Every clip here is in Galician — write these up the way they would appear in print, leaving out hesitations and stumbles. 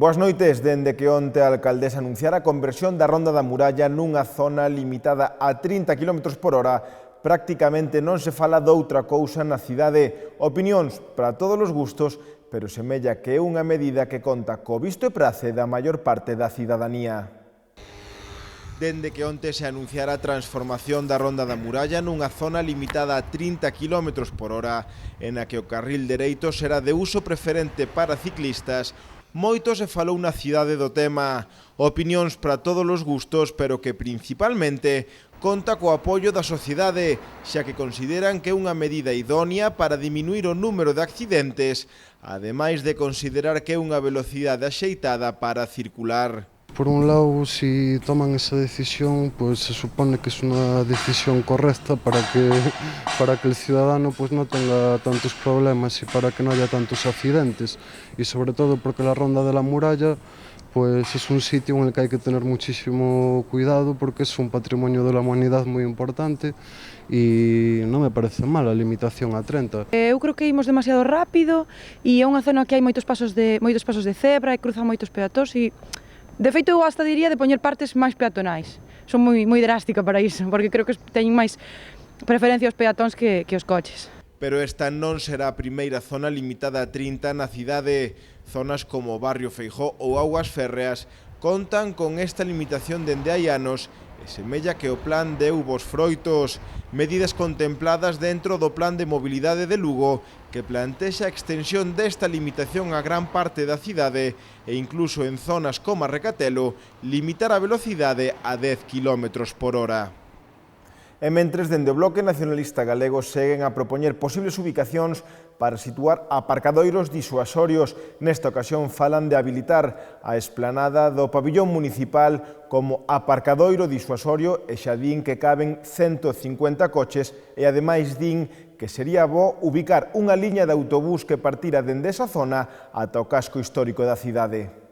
Boas noites. Dende que onte a alcaldesa anunciara a conversión da Ronda da Muralla nunha zona limitada a 30 km por hora, prácticamente non se fala doutra cousa na cidade. Opinións para todos os gustos, pero semella que é unha medida que conta co visto e prace da maior parte da cidadanía. Dende que onte se anunciara a transformación da Ronda da Muralla nunha zona limitada a 30 km por hora, en a que o carril dereito será de uso preferente para ciclistas, moito se falou na cidade do tema. Opinións para todos os gustos, pero que principalmente conta co apoio da sociedade, xa que consideran que é unha medida idónea para diminuir o número de accidentes, ademais de considerar que é unha velocidade axeitada para circular. Por un lado, si toman esa decisión, pues se supone que es una decisión correcta para que el ciudadano pues no tenga tantos problemas y para que no haya tantos accidentes. Y sobre todo porque la Ronda de la Muralla pues es un sitio en el que hay que tener muchísimo cuidado porque es un patrimonio de la humanidad muy importante e non me parece mal a limitación a 30. Eu creo que imos demasiado rápido e é unha zona que hai moitos pasos de cebra e cruzan moitos peatóns e de feito, eu hasta diría de poñer partes máis peatonais. Son moi drástica para iso, porque creo que teñen máis preferencia aos peatóns que os coches. Pero esta non será a primeira zona limitada a 30 na cidade. Zonas como o Barrio Feijó ou Augas Férreas contan con esta limitación dende hai anos e semella que o plan deu bos froitos. Medidas contempladas dentro do Plan de Mobilidade de Lugo que plantexa a extensión desta limitación a gran parte da cidade e incluso en zonas como a Recatelo limitar a velocidade a 10 km por hora. E mentres, dende o Bloque Nacionalista Galego seguen a propoñer posibles ubicacións para situar aparcadoiros disuasorios. Nesta ocasión falan de habilitar a esplanada do pabillón municipal como aparcadoiro disuasorio e xa din que caben 150 coches e ademais din que sería bo ubicar unha liña de autobús que partira dende esa zona ata o casco histórico da cidade.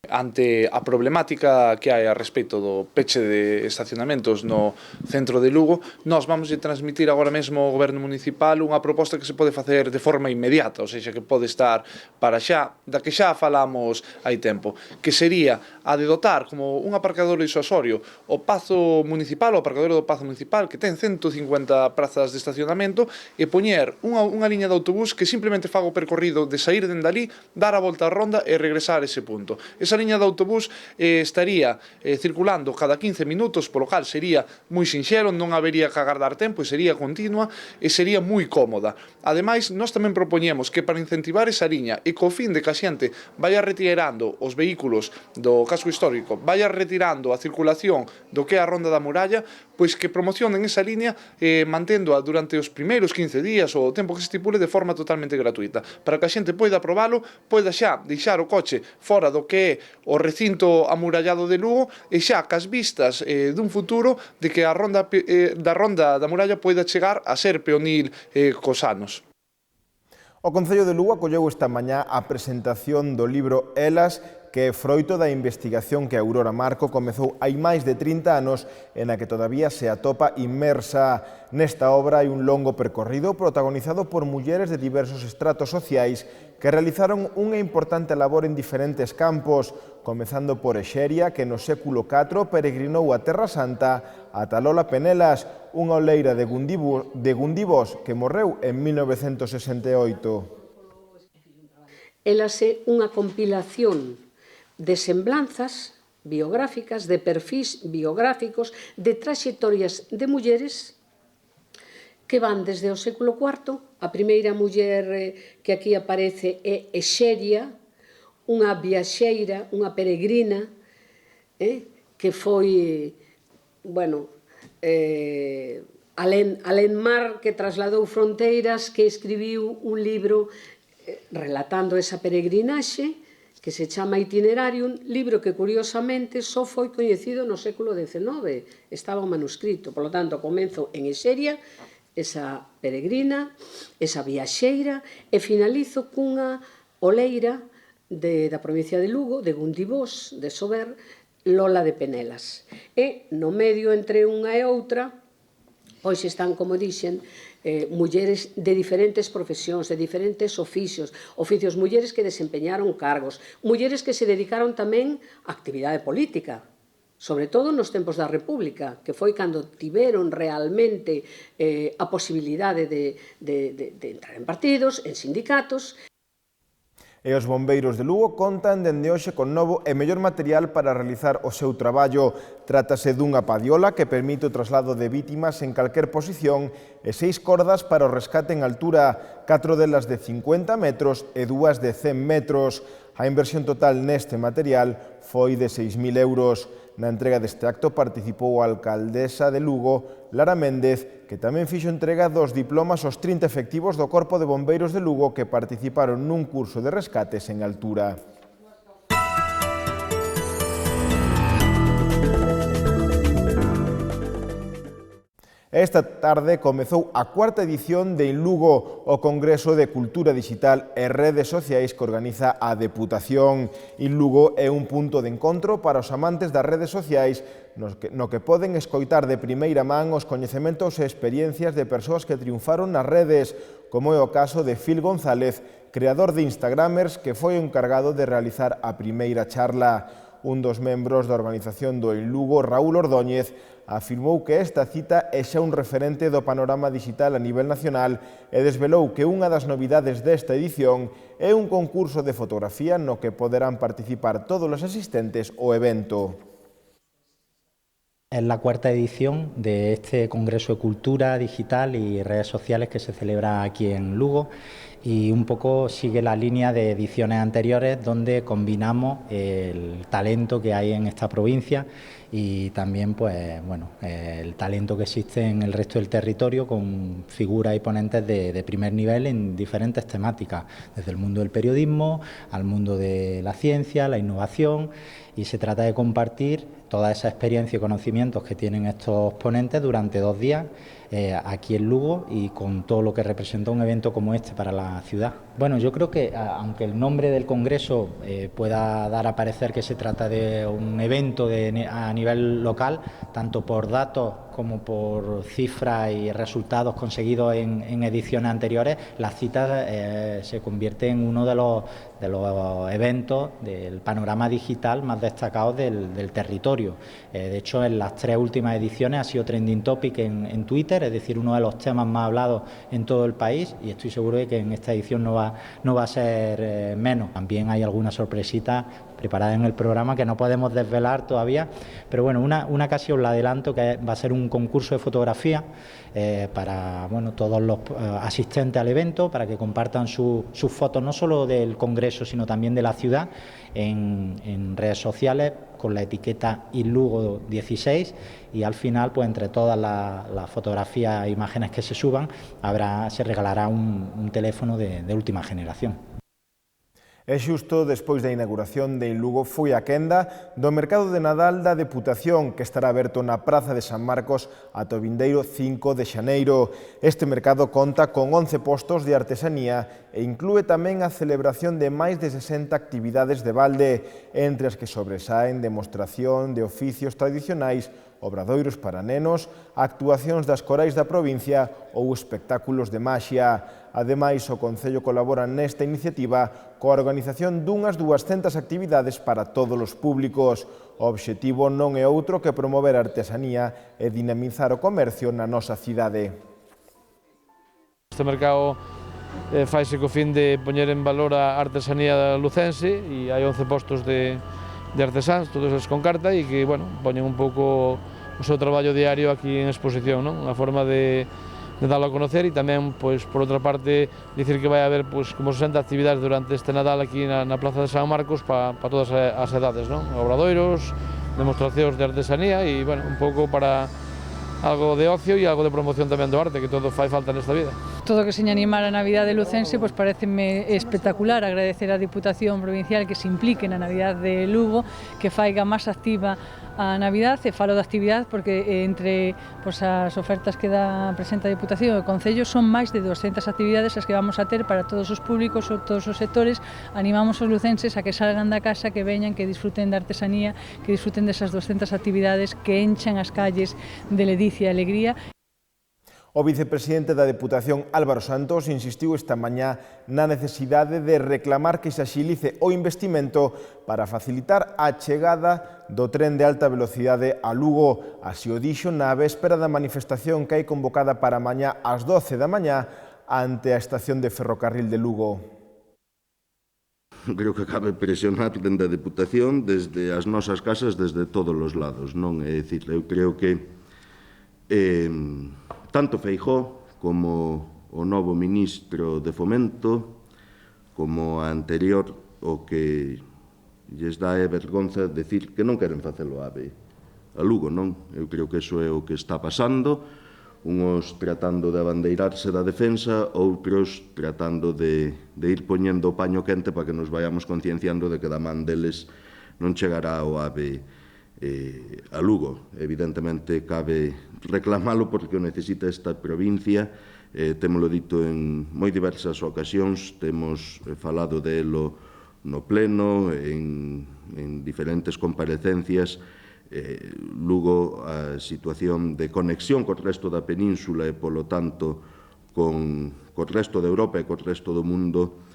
Ante a problemática que hai a respecto do peche de estacionamentos no centro de Lugo, nós vamos transmitir agora mesmo ao Goberno Municipal unha proposta que se pode facer de forma inmediata, ou seja, que pode estar para xa, da que xa falamos hai tempo, que sería a de dotar como un aparcador disuasorio o Pazo Municipal, o aparcador do Pazo Municipal, que ten 150 prazas de estacionamento, e poñer unha liña de autobús que simplemente faga o percorrido de sair dende ali, dar a volta á ronda e regresar a ese punto. Esa liña de autobús estaría circulando cada 15 minutos, polo cal sería moi sinxelo, non habería que agardar tempo e sería continua e sería moi cómoda. Ademais, nós tamén propoñemos que para incentivar esa liña e co fin de que a xente vaya retirando os vehículos do casco histórico, vaya retirando a circulación do que é a Ronda da Muralla, pois que promocionen esa liña manténdoa durante os primeiros 15 días ou o tempo que se estipule de forma totalmente gratuita, para que a xente poida probalo, poida xa deixar o coche fora do que é o recinto amurallado de Lugo e xa cas vistas dun futuro de que a Ronda da Muralla poida chegar a ser peonil cos anos. O Concello de Lugo acolleu esta mañá a presentación do libro Elas, que é froito da investigación que Aurora Marco comezou hai máis de 30 anos e na que todavía se atopa inmersa. Nesta obra hai un longo percorrido protagonizado por mulleres de diversos estratos sociais que realizaron unha importante labor en diferentes campos, comezando por Exeria, que no século IV peregrinou a Terra Santa, ata Lola Penelas, unha oleira de Gundibos que morreu en 1968. Elas é unha compilación de semblanzas biográficas, de perfis biográficos, de traxectorias de mulleres que van desde o século IV. A primeira muller que aquí aparece é Exeria, unha viaxeira, unha peregrina, que foi, alén mar, que trasladou fronteiras, que escribiu un libro relatando esa peregrinaxe, que se chama Itinerarium, libro que, curiosamente, só foi coñecido no século XIX. Estaba o manuscrito, polo tanto, comenzo en Exeria, esa peregrina, esa viaxeira, e finalizo cunha oleira da provincia de Lugo, de Gundibos, de Sober, Lola de Penelas. E, no medio entre unha e outra, pois están, como dixen, mulleres de diferentes profesións, de diferentes oficios, mulleres que desempeñaron cargos, mulleres que se dedicaron tamén á actividade política, sobre todo nos tempos da República, que foi cando tiveron realmente a posibilidade de entrar en partidos, en sindicatos. E os bombeiros de Lugo contan dende hoxe con novo e mellor material para realizar o seu traballo. Trátase dunha padiola que permite o traslado de vítimas en calquer posición e 6 cordas para o rescate en altura, 4 delas de 50 metros e 2 de 100 metros. A inversión total neste material foi de 6.000 euros. Na entrega deste acto participou a alcaldesa de Lugo, Lara Méndez, que tamén fixo entrega dos diplomas aos 30 efectivos do Corpo de Bombeiros de Lugo que participaron nun curso de rescates en altura. Esta tarde comezou a cuarta edición de En Lugo, o Congreso de Cultura Digital e Redes Sociais que organiza a Deputación. En Lugo é un punto de encontro para os amantes das redes sociais no que poden escoitar de primeira man os coñecementos e experiencias de persoas que triunfaron nas redes, como é o caso de Phil González, creador de Instagramers, que foi o encargado de realizar a primeira charla. Un dos membros da organización do En Lugo, Raúl Ordóñez, afirmou que esta cita é xa un referente do panorama digital a nivel nacional e desvelou que unha das novidades desta edición é un concurso de fotografía no que poderán participar todos os asistentes ao evento. Es la cuarta edición de este Congreso de Cultura Digital y Redes Sociales que se celebra aquí en Lugo y un poco sigue la línea de ediciones anteriores donde combinamos el talento que hay en esta provincia y también pues, bueno, el talento que existe en el resto del territorio con figuras y ponentes de primer nivel en diferentes temáticas, desde el mundo del periodismo al mundo de la ciencia, la innovación, y se trata de compartir toda esa experiencia y conocimientos que tienen estos ponentes durante 2 días aquí en Lugo y con todo lo que representa un evento como este para la ciudad. Bueno, yo creo que aunque el nombre del Congreso pueda dar a parecer que se trata de un evento a nivel local, tanto por datos como por cifras y resultados conseguidos en ediciones anteriores, la cita se convierte en uno de los eventos del panorama digital más destacados del territorio. De hecho, en las 3 últimas ediciones ha sido trending topic en Twitter, es decir, uno de los temas más hablados en todo el país, y estoy seguro de que en esta edición no va a ser menos. También hay alguna sorpresita preparada en el programa que no podemos desvelar todavía, pero bueno, una casi os la adelanto, que va a ser un concurso de fotografía para todos los asistentes al evento, para que compartan sus fotos no solo del Congreso sino también de la ciudad en redes sociales con la etiqueta Lugo 16, y al final pues entre todas las fotografías e imágenes que se suban se regalará un teléfono de última generación. E xusto despois da inauguración de En Lugo foi a quenda do Mercado de Nadal da Deputación, que estará aberto na Praza de San Marcos ata o vindeiro 5 de xaneiro. Este mercado conta con 11 postos de artesanía e inclúe tamén a celebración de máis de 60 actividades de balde, entre as que sobresaen demostración de oficios tradicionais, obradoiros para nenos, actuacións das corais da provincia ou espectáculos de maxia. Ademais, o Concello colabora nesta iniciativa coa organización dunhas 200 actividades para todos os públicos. O obxectivo non é outro que promover a artesanía e dinamizar o comercio na nosa cidade. Este mercado faise co fin de poñer en valor a artesanía lucense e hai 11 postos de artesáns, todos eles con carta, e que, bueno, poñen un pouco o seu traballo diario aquí en exposición, non? Unha forma de darlo a conocer e tamén, pois, por outra parte, dicir que vai haber, pois, como 60 actividades durante este Nadal aquí na Plaza de San Marcos para todas as edades, non? Obradoiros, demostracións de artesanía e, bueno, un pouco para algo de ocio e algo de promoción tamén do arte, que todo fai falta nesta vida. Todo que seña animar a Navidade lucense, pois pareceme espectacular. Agradecer á Diputación Provincial que se implique na Navidade de Lugo, que faiga máis activa a Navidade, e falo de actividade porque entre as ofertas que presenta a Diputación e o Concello son máis de 200 actividades as que vamos a ter para todos os públicos ou todos os sectores. Animamos os lucenses a que salgan da casa, que veñan, que disfruten da artesanía, que disfruten desas 200 actividades que enchan as calles de ledicia e alegría. O vicepresidente da Deputación, Álvaro Santos, insistiu esta mañá na necesidade de reclamar que se axilice o investimento para facilitar a chegada do tren de alta velocidade a Lugo. Así o dixo na véspera da manifestación que hai convocada para mañá ás 12 da mañá ante a estación de ferrocarril de Lugo. Creo que cabe presionar dende a Deputación, desde as nosas casas, desde todos os lados, non? É dicir, eu creo que tanto Feijóo como o novo ministro de Fomento, como a anterior, o que lles dá é vergonza decir que non queren facelo AVE a Lugo, non? Eu creo que iso é o que está pasando, unhos tratando de abandeirarse da defensa, outros tratando de ir poñendo o paño quente para que nos vayamos concienciando de que da man deles non chegará o AVE a Lugo. Evidentemente, cabe reclamalo porque o necesita esta provincia. Témolo dito en moi diversas ocasións, temos falado delo no pleno, en diferentes comparecencias. Lugo, a situación de conexión co resto da península e, polo tanto, co resto de Europa e co resto do mundo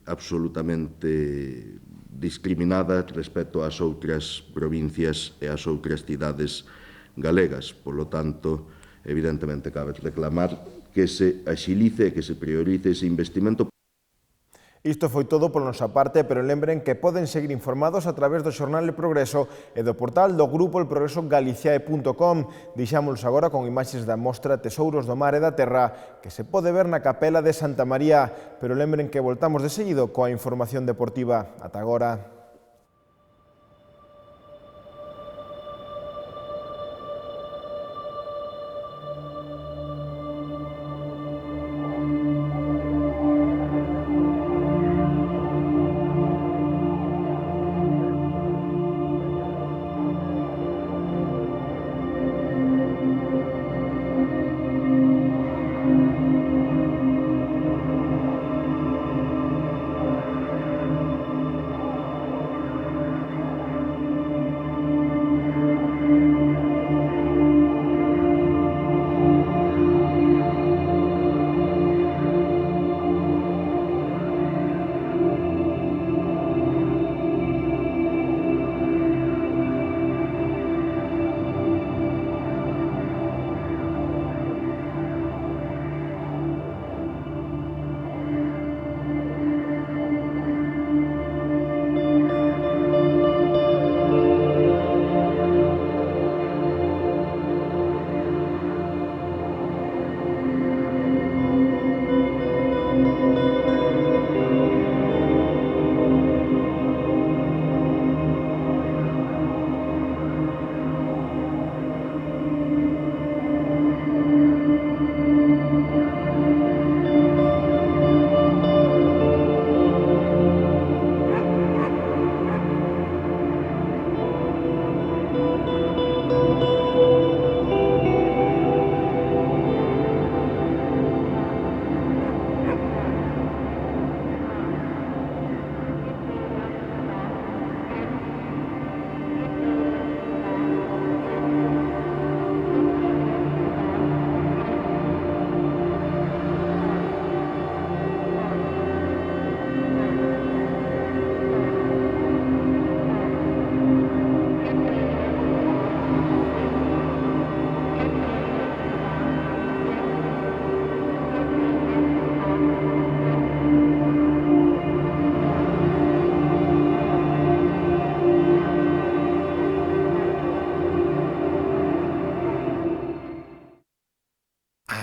absolutamente discriminada respecto ás outras provincias e ás outras cidades galegas. Polo tanto, evidentemente, cabe reclamar que se axilice e que se priorice ese investimento. Isto foi todo pola nosa parte, pero lembren que poden seguir informados a través do xornal El Progreso e do portal do grupo elprogresogaliciae.com. Deixámonos agora con imaxes da mostra Tesouros do Mar e da Terra que se pode ver na capela de Santa María, pero lembren que voltamos de seguido coa información deportiva. Ata agora.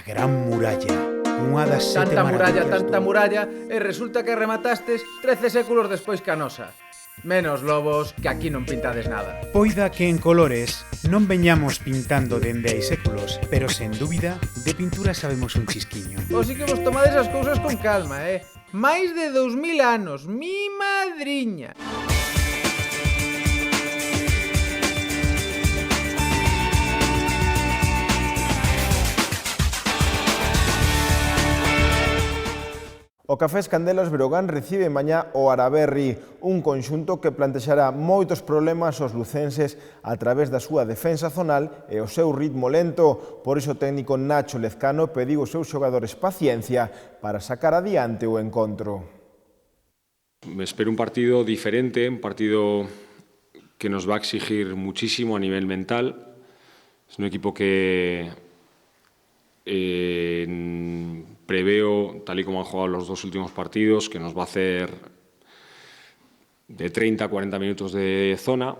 Gran Muralla, unha das sete maravillas. Tanta muralla, e resulta que rematastes 13 séculos despois que a nosa. Menos lobos, que aquí non pintades nada. Poida que en colores non veñamos pintando dende hai séculos, pero sen dúbida, de pintura sabemos un chisquiño. O si que vos tomades as cousas con calma, máis de 2000 anos, mi madriña. O Cafés Candelas Breogán recibe mañá o Araberri, un conxunto que plantexará moitos problemas aos lucenses a través da súa defensa zonal e o seu ritmo lento. Por iso o técnico Nacho Lezcano pediu aos seus xogadores paciencia para sacar adiante o encontro. Me espero un partido diferente, un partido que nos va a exigir muchísimo a nivel mental. Es un equipo que preveo, tal y como han jugado los dos últimos partidos, que nos va a hacer de 30 a 40 minutos de zona,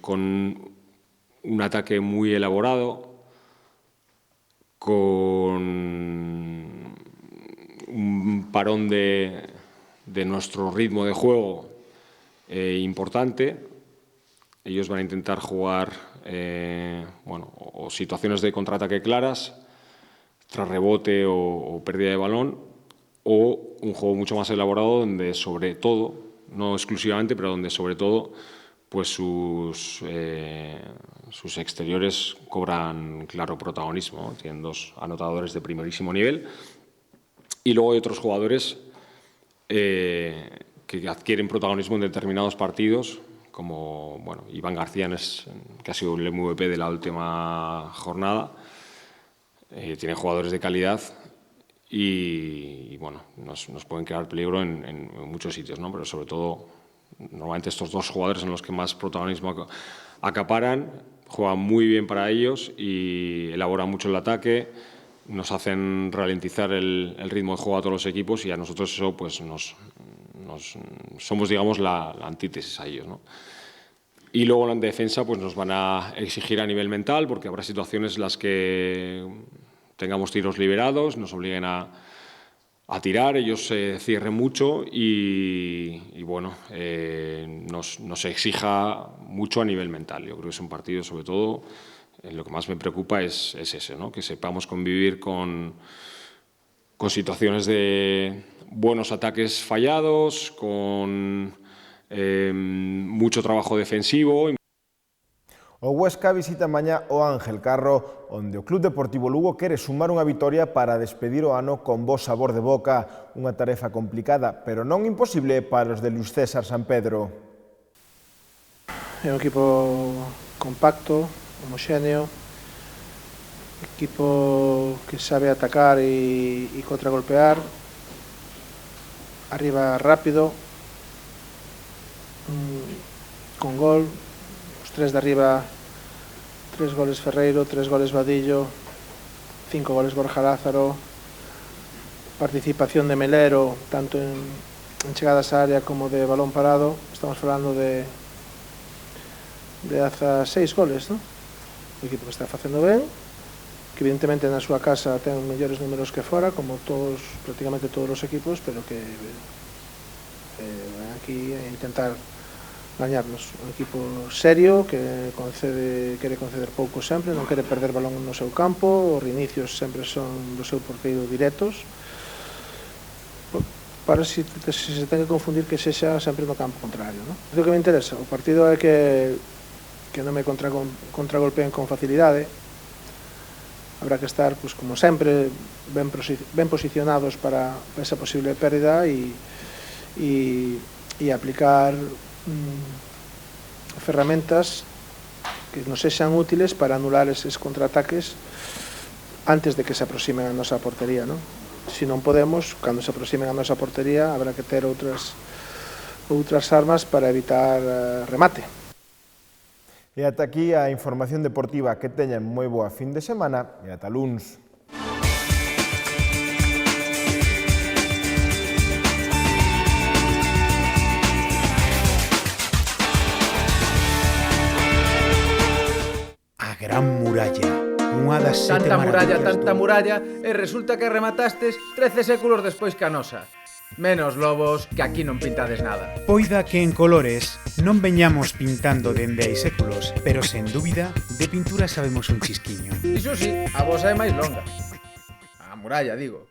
con un ataque muy elaborado, con un parón de nuestro ritmo de juego importante. Ellos van a intentar jugar o situaciones de contraataque claras, tras rebote o pérdida de balón, o un juego mucho más elaborado donde sobre todo, no exclusivamente, pero donde sobre todo pues sus exteriores cobran claro protagonismo, ¿no? Tienen dos anotadores de primerísimo nivel y luego hay otros jugadores que adquieren protagonismo en determinados partidos, como Iván García, que ha sido el MVP de la última jornada. Tiene jugadores de calidad y nos pueden crear peligro en muchos sitios, ¿no? Pero sobre todo, normalmente estos dos jugadores son los que más protagonismo acaparan, juegan muy bien para ellos y elaboran mucho el ataque, nos hacen ralentizar el ritmo de juego a todos los equipos y a nosotros eso pues somos, digamos, la antítesis a ellos, ¿no? Y luego en defensa pues nos van a exigir a nivel mental, porque habrá situaciones en las que tengamos tiros liberados, nos obliguen a tirar, ellos se cierren mucho y nos exija mucho a nivel mental. Yo creo que es un partido, sobre todo, lo que más me preocupa es ese, ¿no? Que sepamos convivir con situaciones de buenos ataques fallados, con mucho trabajo defensivo. O Huesca visita mañá o Ángel Carro, onde o Club Deportivo Lugo quere sumar unha vitoria para despedir o ano con bo sabor de boca, unha tarefa complicada, pero non imposible para os de Luís César San Pedro. É un equipo compacto, homoxéneo, equipo que sabe atacar e contragolpear, arriba rápido, con gol. Tres de arriba, 3 goles Ferreiro, 3 goles Vadillo, 5 goles Borja Lázaro, participación de Melero, tanto en chegadas a área como de balón parado. Estamos falando de hasta 6 goles, ¿no? O equipo que está facendo ben, que evidentemente na súa casa ten mellores números que fora, como prácticamente todos os equipos, pero que aquí a intentar gañarnos. Un equipo serio que quere conceder pouco sempre, non quere perder balón no seu campo, os reinicios sempre son do seu porteiro directos, para se ten que confundir que sexa sempre no campo contrario, ¿no? O que me interesa, o partido é que non me contragolpeen con facilidade. Habrá que estar, pues, como sempre, ben posicionados para esa posible pérdida e aplicar ferramentas que nos sexan útiles para anular eses contraataques antes de que se aproximen a nosa portería, ¿no? Se non podemos, cando se aproximen a nosa portería, habrá que ter outras armas para evitar remate. E ata aquí a información deportiva. Que teñan moi boa fin de semana e ata luns. Gran Muralla, unha das sete maravillas. Tanta muralla, e resulta que rematastes 13 séculos despois que a nosa. Menos lobos, que aquí non pintades nada. Poida que en colores non veñamos pintando dende hai séculos, pero sen dúbida, de pintura sabemos un chisquiño. Iso sí, a vosa é máis longa. A muralla, digo.